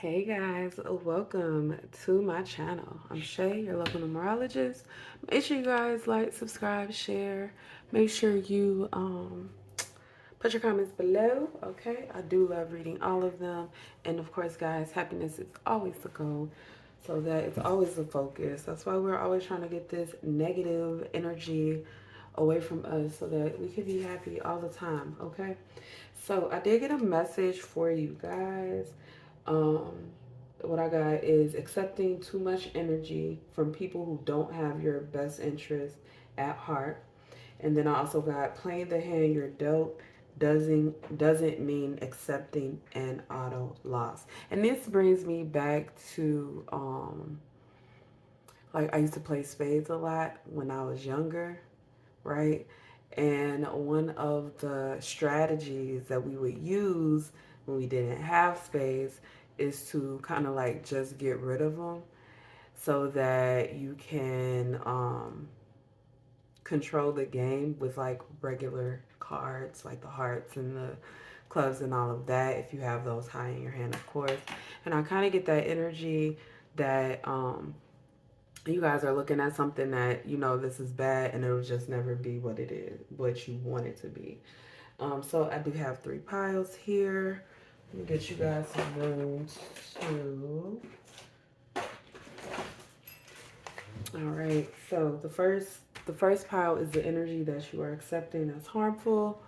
Hey guys, welcome to my channel. I'm Shay, your local numerologist. Make sure you guys like, subscribe, share. Make sure you put your comments below, okay? I do love reading all of them. And of course, guys, happiness is always the goal. So that it's always the focus. That's why we're always trying to get this negative energy away from us so that we can be happy all the time, okay? So I did get a message for you guys. Um, what I got is accepting too much energy from people who don't have your best interest at heart. And then I also got playing the hand you're dealt doesn't mean accepting an auto loss. And this brings me back to like I used to play spades a lot when I was younger, right? And one of the strategies that we would use when we didn't have spades is to kind of like just get rid of them so that you can control the game with like regular cards, like the hearts and the clubs and all of that, if you have those high in your hand, of course. And I kind of get that energy that you guys are looking at something that you know this is bad and it'll just never be what it is, what you want it to be. So I do have three piles here. Let me get you guys some room to. All right. So the first pile is the energy that you are accepting as harmful,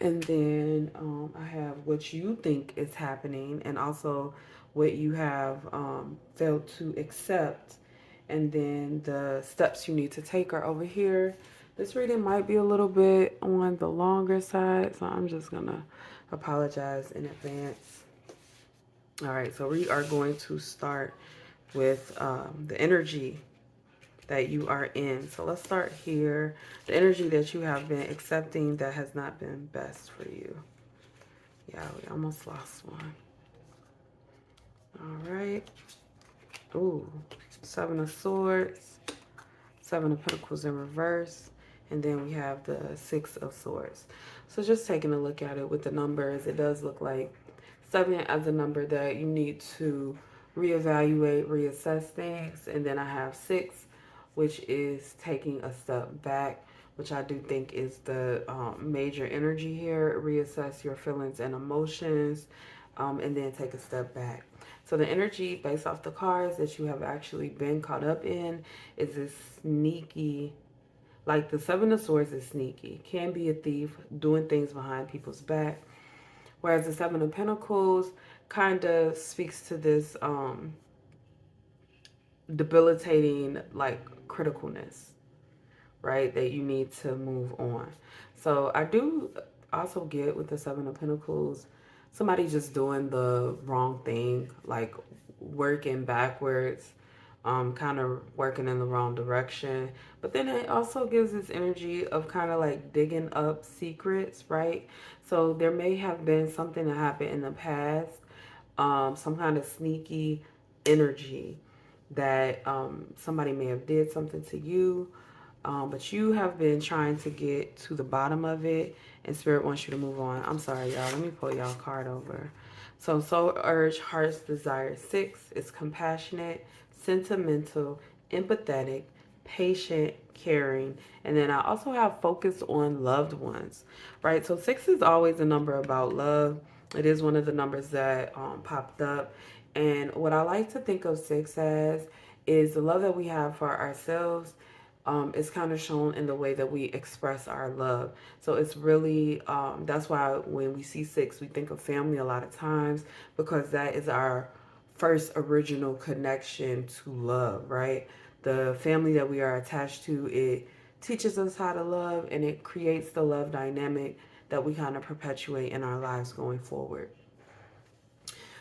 and then I have what you think is happening, and also what you have failed to accept. And then the steps you need to take are over here. This reading might be a little bit on the longer side, so I'm just gonna apologize in advance. All right, so we are going to start with the energy that you are in. So let's start here. The energy that you have been accepting that has not been best for you. Yeah, we almost lost one. All right. Ooh, Seven of Swords, Seven of Pentacles in reverse, and then we have the Six of Swords. So just taking a look at it with the numbers, it does look like 7 as a number that you need to reevaluate, reassess things. And then I have 6, which is taking a step back, which I do think is the major energy here. Reassess your feelings and emotions, and then take a step back. So the energy based off the cards that you have actually been caught up in is this sneaky, like the Seven of Swords is sneaky, can be a thief, doing things behind people's back. Whereas the Seven of Pentacles kind of speaks to this debilitating, like, criticalness, right? That you need to move on. So I do also get with the Seven of Pentacles, somebody just doing the wrong thing, like working backwards, kind of working in the wrong direction. But then it also gives this energy of kind of like digging up secrets, right? So there may have been something that happened in the past, some kind of sneaky energy that somebody may have did something to you, but you have been trying to get to the bottom of it, and Spirit wants you to move on. I'm sorry, y'all. Let me pull y'all card over. So Soul Urge, Heart's Desire 6 is compassionate, sentimental, empathetic, patient, caring. And then I also have focus on loved ones, right? So 6 is always a number about love. It is one of the numbers that popped up. And what I like to think of 6 as is the love that we have for ourselves is kind of shown in the way that we express our love. So it's really, that's why when we see 6, we think of family a lot of times, because that is our first original connection to love, right? The family that we are attached to, it teaches us how to love, and it creates the love dynamic that we kind of perpetuate in our lives going forward.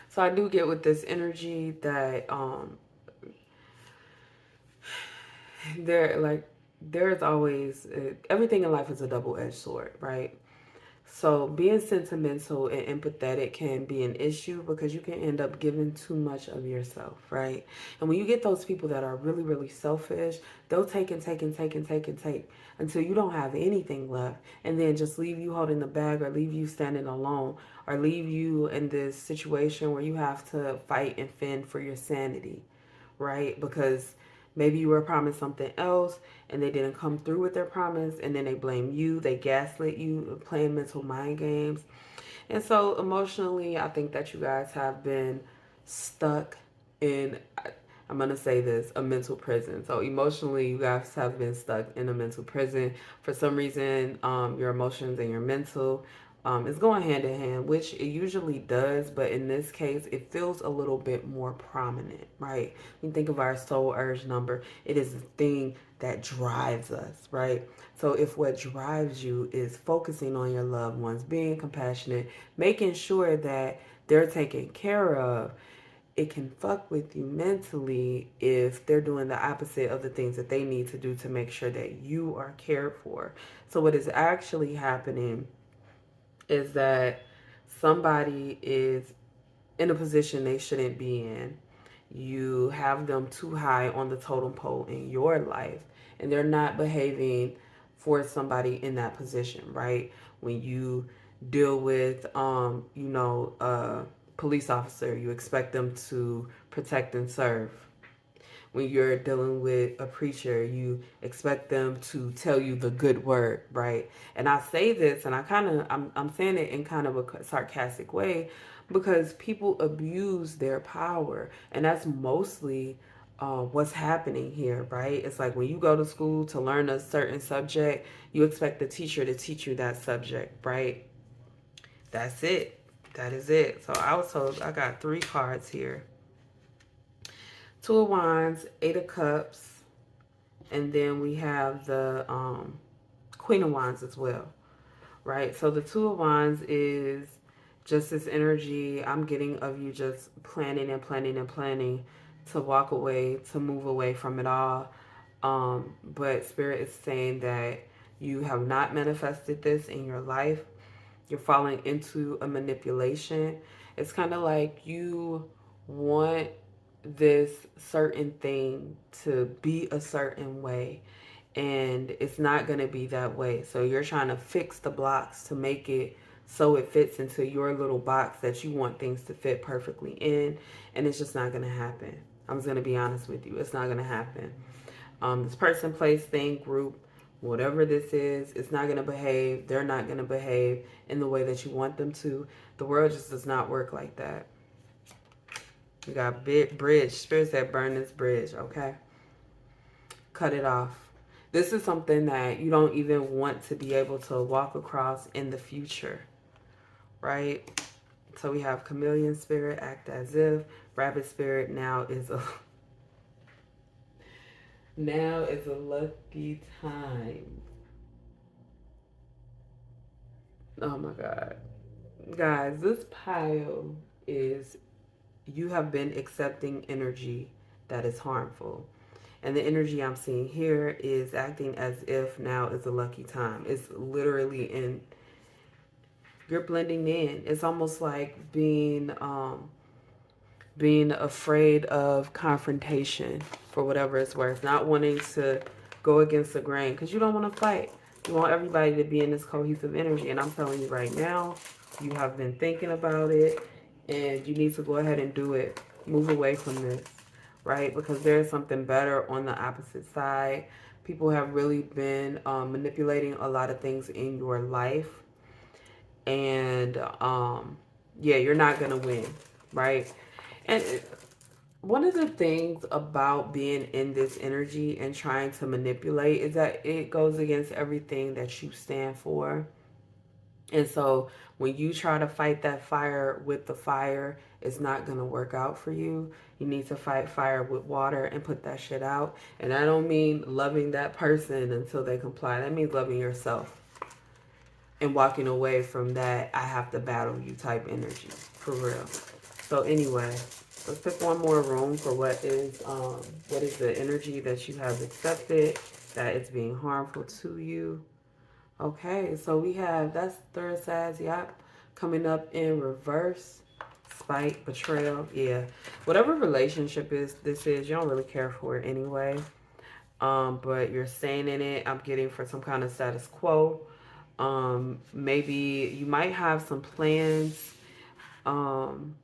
So I do get with this energy that there, like, there's always everything in life is a double-edged sword, right? So being sentimental and empathetic can be an issue because you can end up giving too much of yourself, right? And when you get those people that are really, really selfish, they'll take and take and take and take and take until you don't have anything left, and then just leave you holding the bag, or leave you standing alone, or leave you in this situation where you have to fight and fend for your sanity, right? Because maybe you were promised something else and they didn't come through with their promise, and then they blame you, they gaslit you, playing mental mind games. And so emotionally, I think that you guys have been stuck in, I'm going to say this, a mental prison. So emotionally, you guys have been stuck in a mental prison. For some reason, your emotions and your mental is going hand in hand, which it usually does. But in this case, it feels a little bit more prominent, right? When you think of our soul urge number, it is the thing that drives us, right? So if what drives you is focusing on your loved ones, being compassionate, making sure that they're taken care of, it can fuck with you mentally if they're doing the opposite of the things that they need to do to make sure that you are cared for. So what is actually happening is that somebody is in a position they shouldn't be in. You have them too high on the totem pole in your life, and they're not behaving for somebody in that position, right? When you deal with, a police officer, you expect them to protect and serve. When you're dealing with a preacher, you expect them to tell you the good word, right? And I say this, and I'm saying it in kind of a sarcastic way, because people abuse their power, and that's mostly what's happening here, right? It's like when you go to school to learn a certain subject, you expect the teacher to teach you that subject, right? That's it. That is it. So I was told I got 3 cards here. Two of Wands, Eight of Cups, and then we have the Queen of Wands as well, right? So the Two of Wands is just this energy I'm getting of you just planning and planning and planning to walk away, to move away from it all. But Spirit is saying that you have not manifested this in your life. You're falling into a manipulation. It's kind of like you want this certain thing to be a certain way, and it's not going to be that way. So you're trying to fix the blocks to make it so it fits into your little box that you want things to fit perfectly in, and it's just not going to happen. I'm just going to be honest with you. It's not going to happen. This person, place, thing, group, whatever this is, it's not going to behave. They're not going to behave in the way that you want them to. The world just does not work like that. We got big bridge. Spirit said burn this bridge, okay? Cut it off. This is something that you don't even want to be able to walk across in the future, right? So we have chameleon spirit, act as if. Rabbit spirit, now is a lucky time. Oh my God. Guys, this pile is, you have been accepting energy that is harmful. And the energy I'm seeing here is acting as if now is a lucky time. It's literally you're blending in. It's almost like being afraid of confrontation for whatever it's worth. Not wanting to go against the grain because you don't want to fight. You want everybody to be in this cohesive energy. And I'm telling you right now, you have been thinking about it and you need to go ahead and do it. Move away from this, right? Because there's something better on the opposite side. People have really been manipulating a lot of things in your life. And yeah, you're not going to win, right? And one of the things about being in this energy and trying to manipulate is that it goes against everything that you stand for. And so when you try to fight that fire with the fire, it's not going to work out for you. You need to fight fire with water and put that shit out. And I don't mean loving that person until they comply. That means loving yourself and walking away from that I have to battle you type energy, for real. So anyway, let's pick one more room for what is the energy that you have accepted that is being harmful to you. Okay, so we have that's third size, yep, coming up in reverse. Spite, betrayal, yeah. Whatever relationship is this is, you don't really care for it anyway. But you're staying in it. I'm getting for some kind of status quo. Maybe you might have some plans um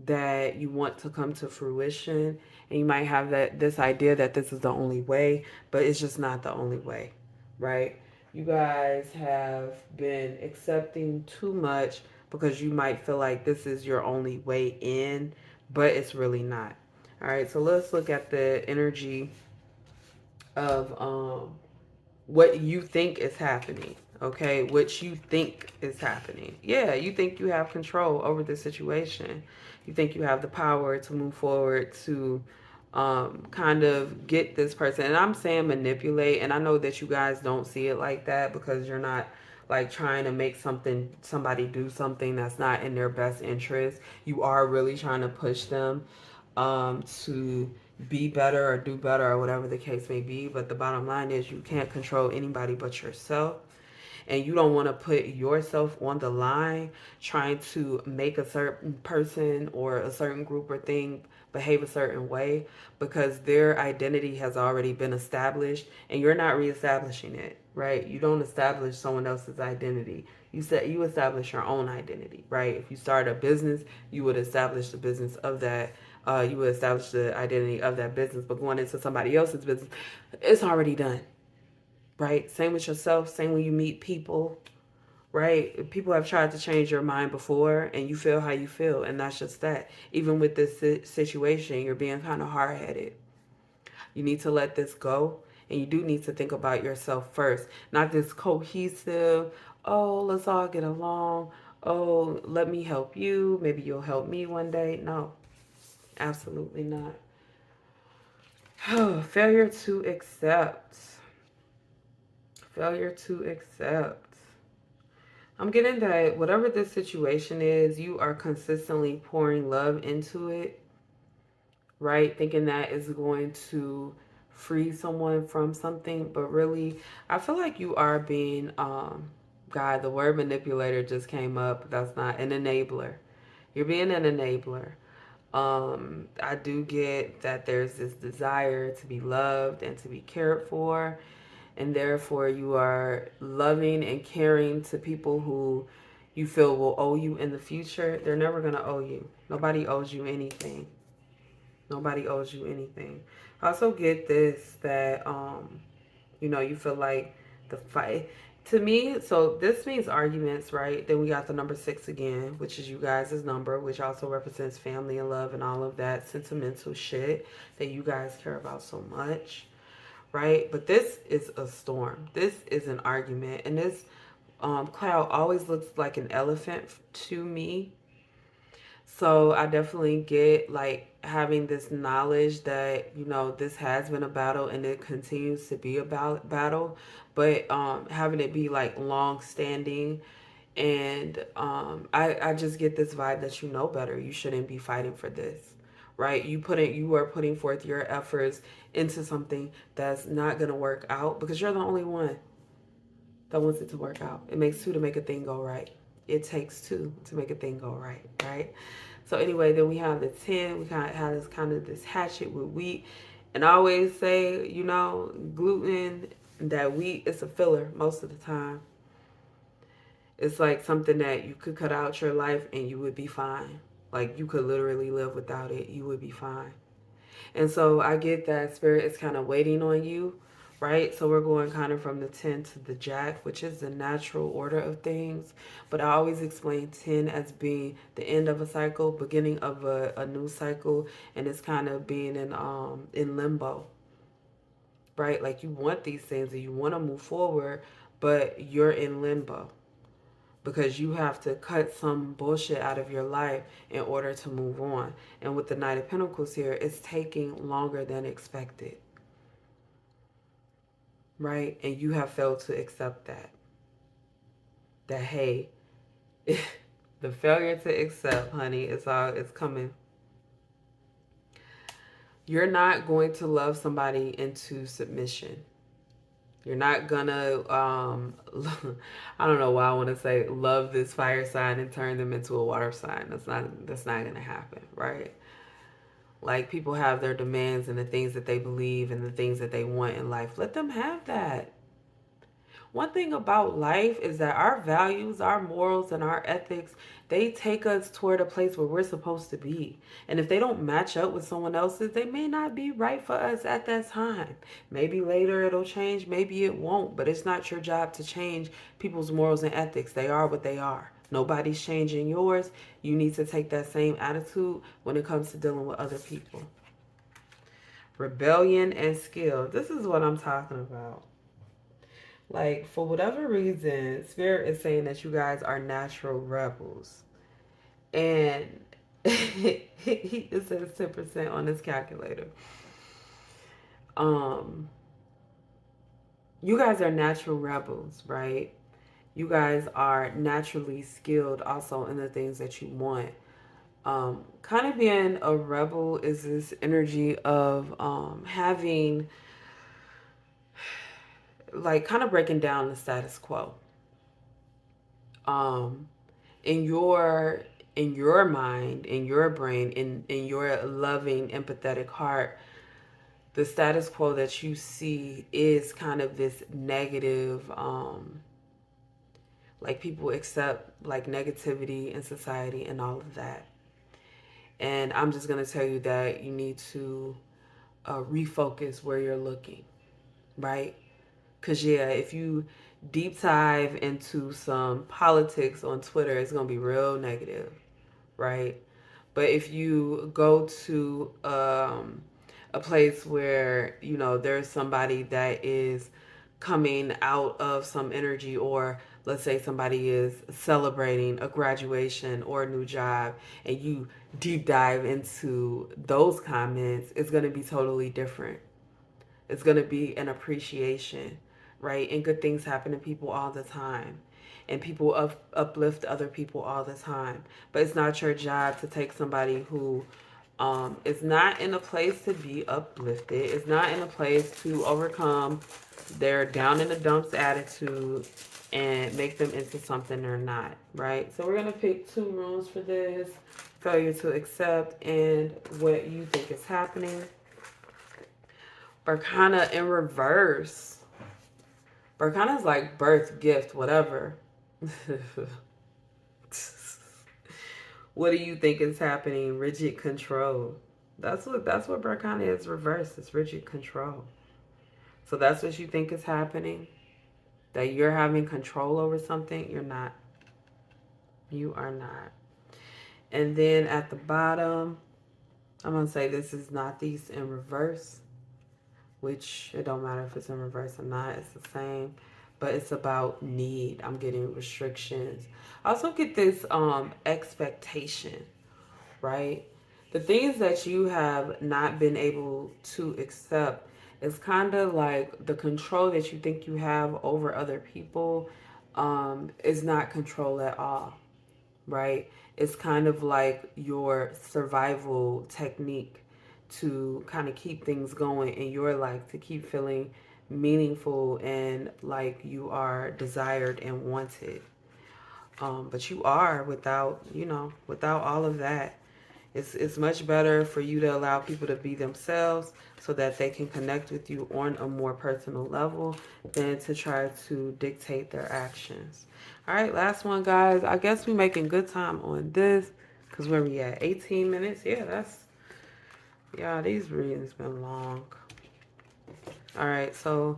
that you want to come to fruition, and you might have that this idea that this is the only way, but it's just not the only way, right? You guys have been accepting too much because you might feel like this is your only way in, but it's really not. All right, so let's look at the energy of what you think is happening. Okay, what you think is happening. Yeah, you think you have control over the situation. You think you have the power to move forward to kind of get this person. And I'm saying manipulate, and I know that you guys don't see it like that because you're not like trying to make somebody do something that's not in their best interest. You are really trying to push them to be better or do better or whatever the case may be. But the bottom line is you can't control anybody but yourself. And you don't want to put yourself on the line trying to make a certain person or a certain group or thing behave a certain way because their identity has already been established and you're not reestablishing it, right? You don't establish someone else's identity. You establish your own identity, right? If you start a business, you would establish the business of that. You would establish the identity of that business. But going into somebody else's business, it's already done, right? Same with yourself. Same when you meet people, right? People have tried to change your mind before, and you feel how you feel, and that's just that. Even with this situation, you're being kind of hard headed. You need to let this go, and you do need to think about yourself first, not this cohesive. Oh, let's all get along. Oh, let me help you. Maybe you'll help me one day. No, absolutely not. Failure to accept. Failure to accept. I'm getting that whatever this situation is, you are consistently pouring love into it, right? Thinking that is going to free someone from something, but really, I feel like you are being, God, the word manipulator just came up. That's not an enabler. You're being an enabler. I do get that there's this desire to be loved and to be cared for, and therefore you are loving and caring to people who you feel will owe you in the future. They're never going to owe you. Nobody owes you anything. Nobody owes you anything. I also get this that you feel like the fight to me, so this means arguments, right? Then we got the number 6 again, which is you guys' number, which also represents family and love and all of that sentimental shit that you guys care about so much, right? But this is a storm. This is an argument. And this cloud always looks like an elephant to me. So I definitely get like having this knowledge that, this has been a battle and it continues to be about battle, but having it be like long standing. And I just get this vibe that you know better. You shouldn't be fighting for this, right? You are putting forth your efforts into something that's not gonna work out because you're the only one that wants it to work out. It makes two to make a thing go right. It takes two to make a thing go right, right? So anyway, then we have the 10. We kind of have this hatchet with wheat. And I always say, gluten, that wheat is a filler most of the time. It's like something that you could cut out your life and you would be fine. Like you could literally live without it. You would be fine. And so I get that spirit is kind of waiting on you, right? So we're going kind of from the 10 to the jack, which is the natural order of things. But I always explain 10 as being the end of a cycle, beginning of a new cycle, and it's kind of being in limbo, right? Like you want these things and you want to move forward, but you're in limbo because you have to cut some bullshit out of your life in order to move on. And with the Knight of Pentacles here, it's taking longer than expected, right? And you have failed to accept that. That, hey, the failure to accept, honey, it's coming. You're not going to love somebody into submission. You're not gonna, I don't know why I want to say love this fire sign and turn them into a water sign. That's not gonna happen, right? Like people have their demands and the things that they believe and the things that they want in life. Let them have that. One thing about life is that our values, our morals, and our ethics, they take us toward a place where we're supposed to be. And if they don't match up with someone else's, they may not be right for us at that time. Maybe later it'll change, maybe it won't, but it's not your job to change people's morals and ethics. They are what they are. Nobody's changing yours. You need to take that same attitude when it comes to dealing with other people. Rebellion and skill. This is what I'm talking about. Like, for whatever reason, Spirit is saying that you guys are natural rebels. And it says 10% on this calculator. Um, you guys are natural rebels, right? You guys are naturally skilled also in the things that you want. Kind of being a rebel is this energy of having, like, kind of breaking down the status quo. Um, in your mind, in your brain, in your loving, empathetic heart, the status quo that you see is kind of this negative, like people accept like negativity in society and all of that. And I'm just gonna tell you that you need to refocus where you're looking, right? Because, yeah, if you deep dive into some politics on Twitter, it's gonna be real negative, right? But if you go to a place where, there's somebody that is coming out of some energy, or let's say somebody is celebrating a graduation or a new job, and you deep dive into those comments, it's going to be totally different. It's going to be an appreciation, right? And good things happen to people all the time. And people uplift other people all the time. But it's not your job to take somebody who is not in a place to be uplifted, is not in a place to overcome their down in the dumps attitude and make them into something they're not, right? So we're going to pick two runes for this: failure to accept and what you think is happening. Berkana in reverse. Berkana is like birth, gift, whatever. What do you think is happening? Rigid control. That's what Berkana is reversed. It's rigid control. So that's what you think is happening? That you're having control over something? You're not. You are not. And then at the bottom, I'm going to say this is Northeast in reverse, which it don't matter if it's in reverse or not. It's the same. But it's about need. I'm getting restrictions. I also get this expectation, right? The things that you have not been able to accept is kind of like the control that you think you have over other people is not control at all, right? It's kind of like your survival technique to kind of keep things going in your life, to keep feeling meaningful and like you are desired and wanted. But you are without all of that. It's much better for you to allow people to be themselves so that they can connect with you on a more personal level than to try to dictate their actions. All right, last one, guys. I guess we're making good time on this because where we at? 18 minutes? Yeah, these readings been long. All right, so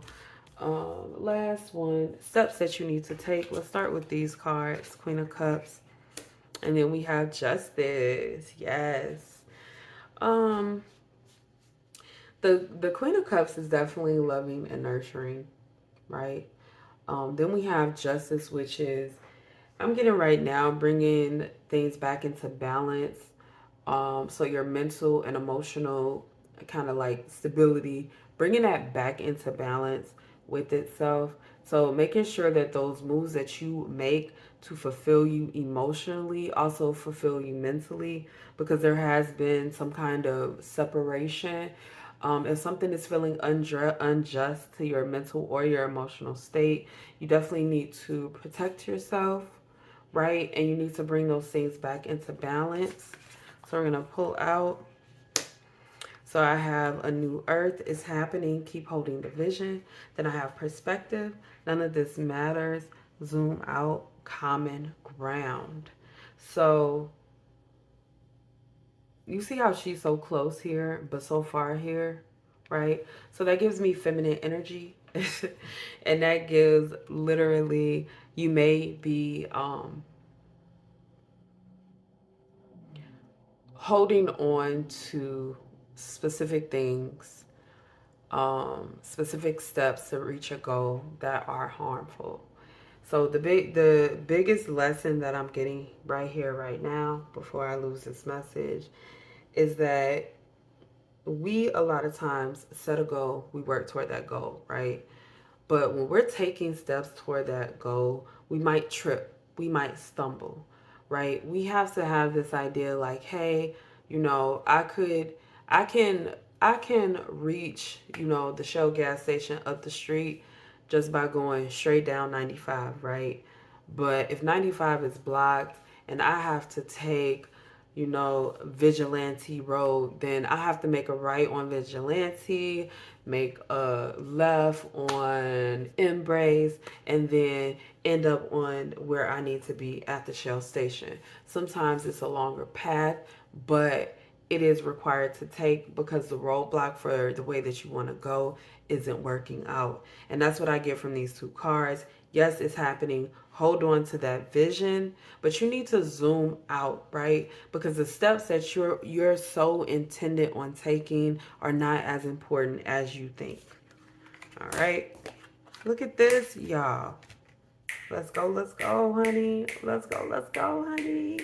last one, steps that you need to take. Let's start with these cards. Queen of Cups. And then we have Justice. Yes. Um, the Queen of Cups is definitely loving and nurturing, right? Then we have Justice, which is, I'm getting right now, bringing things back into balance. So your mental and emotional kind of like stability, bringing that back into balance with itself. So making sure that those moves that you make to fulfill you emotionally also fulfill you mentally, because there has been some kind of separation If something is feeling unjust to your mental or your emotional state, you definitely need to protect yourself, right? And you need to bring those things back into balance. So we're going to pull out. So I have a new earth is happening. Keep holding the vision. Then I have perspective. None of this matters. Zoom out. Common ground. So you see how she's so close here, but so far here, right? So that gives me feminine energy. And that gives literally, you may be holding on to specific things, specific steps to reach a goal that are harmful. So the biggest lesson that I'm getting right here, right now, before I lose this message, is that we a lot of times set a goal, we work toward that goal, right? But when we're taking steps toward that goal, we might trip, we might stumble, right? We have to have this idea like, hey, you know, I can, I can reach, you know, the Shell gas station up the street just by going straight down 95, right? But if 95 is blocked and I have to take, you know, Vigilante Road, then I have to make a right on Vigilante, make a left on Embrace, and then end up on where I need to be at the Shell station. Sometimes it's a longer path, but it is required to take because the roadblock for the way that you want to go isn't working out. And that's what I get from these two cards. Yes, it's happening. Hold on to that vision, but you need to zoom out, right? Because the steps that you're so intended on taking are not as important as you think. All right. Look at this, y'all. Let's go, honey. Let's go, honey.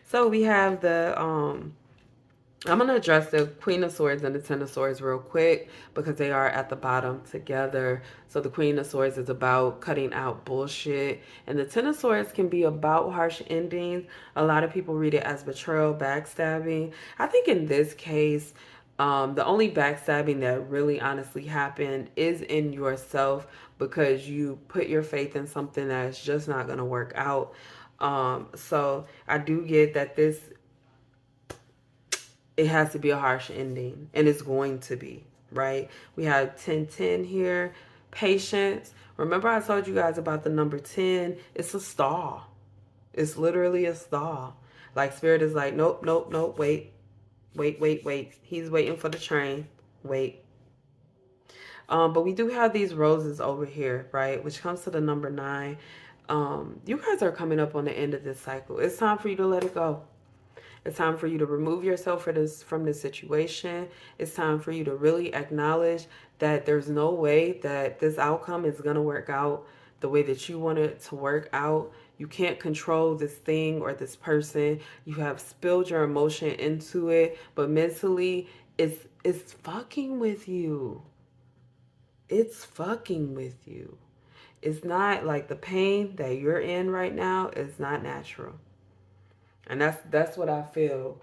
So we have the I'm going to address the Queen of Swords and the Ten of Swords real quick because they are at the bottom together. So the Queen of Swords is about cutting out bullshit. And the Ten of Swords can be about harsh endings. A lot of people read it as betrayal, backstabbing. I think in this case, the only backstabbing that really honestly happened is in yourself because you put your faith in something that's just not going to work out. So I do get that it has to be a harsh ending, and it's going to be, right? We have 1010 here. Patience. Remember I told you guys about the number 10? It's a stall. It's literally a stall. Like spirit is like, nope, nope, nope, wait. Wait, wait, wait. He's waiting for the train. Wait. But we do have these roses over here, right? Which comes to the number 9. You guys are coming up on the end of this cycle. It's time for you to let it go. It's time for you to remove yourself from this situation. It's time for you to really acknowledge that there's no way that this outcome is going to work out the way that you want it to work out. You can't control this thing or this person. You have spilled your emotion into it, but mentally it's fucking with you. It's fucking with you. It's not like the pain that you're in right now is not natural. And that's what I feel.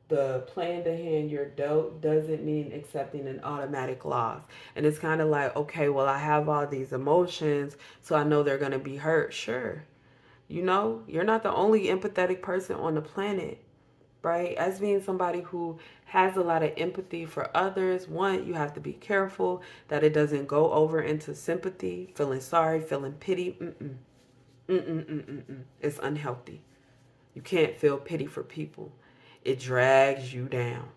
The playing the hand you're dealt doesn't mean accepting an automatic loss. And it's kind of like, okay, well, I have all these emotions, so I know they're going to be hurt. Sure. You know, you're not the only empathetic person on the planet, right? As being somebody who has a lot of empathy for others, one, you have to be careful that it doesn't go over into sympathy, feeling sorry, feeling pity. Mm-mm. Mm-mm, mm-mm. It's unhealthy. You can't feel pity for people. It drags you down.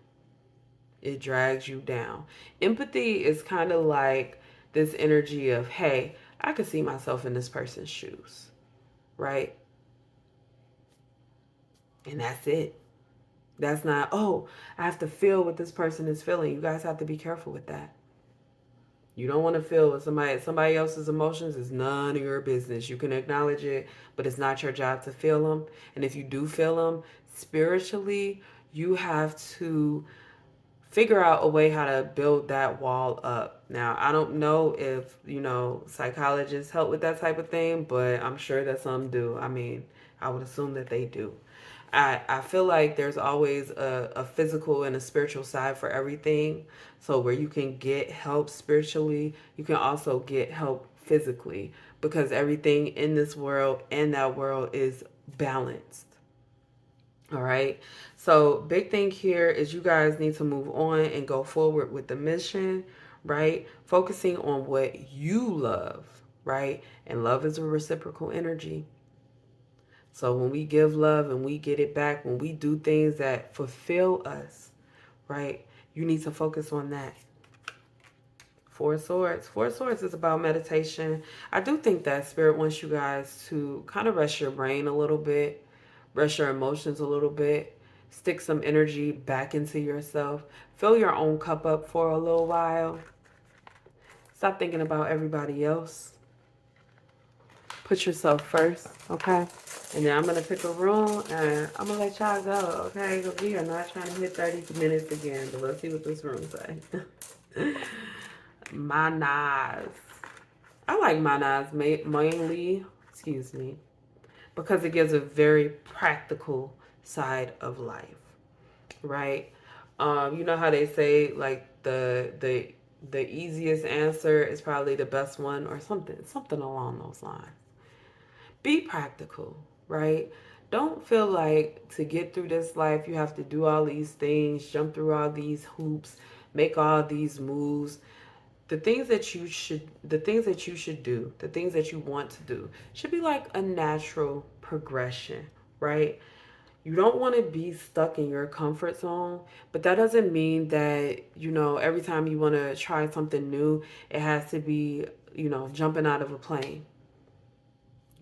It drags you down. Empathy is kind of like this energy of, hey, I could see myself in this person's shoes, right? And that's it. That's not, oh, I have to feel what this person is feeling. You guys have to be careful with that. You don't want to feel what somebody else's emotions is none of your business. You can acknowledge it, but it's not your job to feel them. And if you do feel them spiritually, you have to figure out a way how to build that wall up. Now, I don't know if, you know, psychologists help with that type of thing, but I'm sure that some do. I mean, I would assume that they do. I feel like there's always a physical and a spiritual side for everything. So where you can get help spiritually, you can also get help physically, because everything in this world and that world is balanced. All right. So, big thing here is you guys need to move on and go forward with the mission, right? Focusing on what you love, right? And love is a reciprocal energy. So, when we give love and we get it back, when we do things that fulfill us, right? You need to focus on that. Four Swords. Four Swords is about meditation. I do think that Spirit wants you guys to kind of rest your brain a little bit, rest your emotions a little bit, stick some energy back into yourself, fill your own cup up for a little while. Stop thinking about everybody else. Put yourself first, okay? And then I'm going to pick a room and I'm going to let y'all go, okay? Because we are not trying to hit 30 minutes again, but let's see what this room says. Manas. I like manas mainly, excuse me, because it gives a very practical side of life, right? You know how they say like the easiest answer is probably the best one, or something along those lines. Be practical, right? Don't feel like to get through this life you have to do all these things, jump through all these hoops, make all these moves. The things that you should do, the things that you want to do should be like a natural progression, right? You don't want to be stuck in your comfort zone, but that doesn't mean that, every time you want to try something new, it has to be, jumping out of a plane.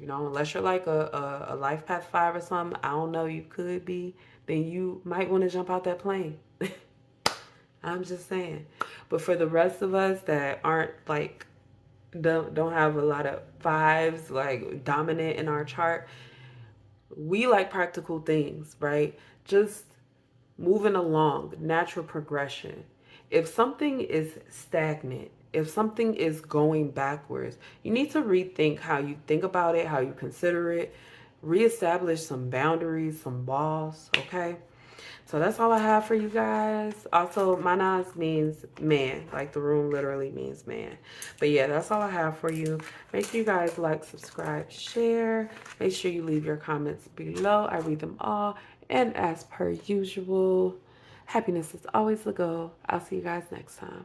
Unless you're like a life path 5 or something, I don't know, you could be, then you might want to jump out that plane. I'm just saying. But for the rest of us that aren't like, don't have a lot of fives like dominant in our chart, we like practical things, right? Just moving along, natural progression. If something is stagnant, if something is going backwards, you need to rethink how you think about it, how you consider it, reestablish some boundaries, some walls, okay? So that's all I have for you guys. Also, manas means man. Like the room literally means man. But yeah, that's all I have for you. Make sure you guys like, subscribe, share. Make sure you leave your comments below. I read them all. And as per usual, happiness is always the goal. I'll see you guys next time.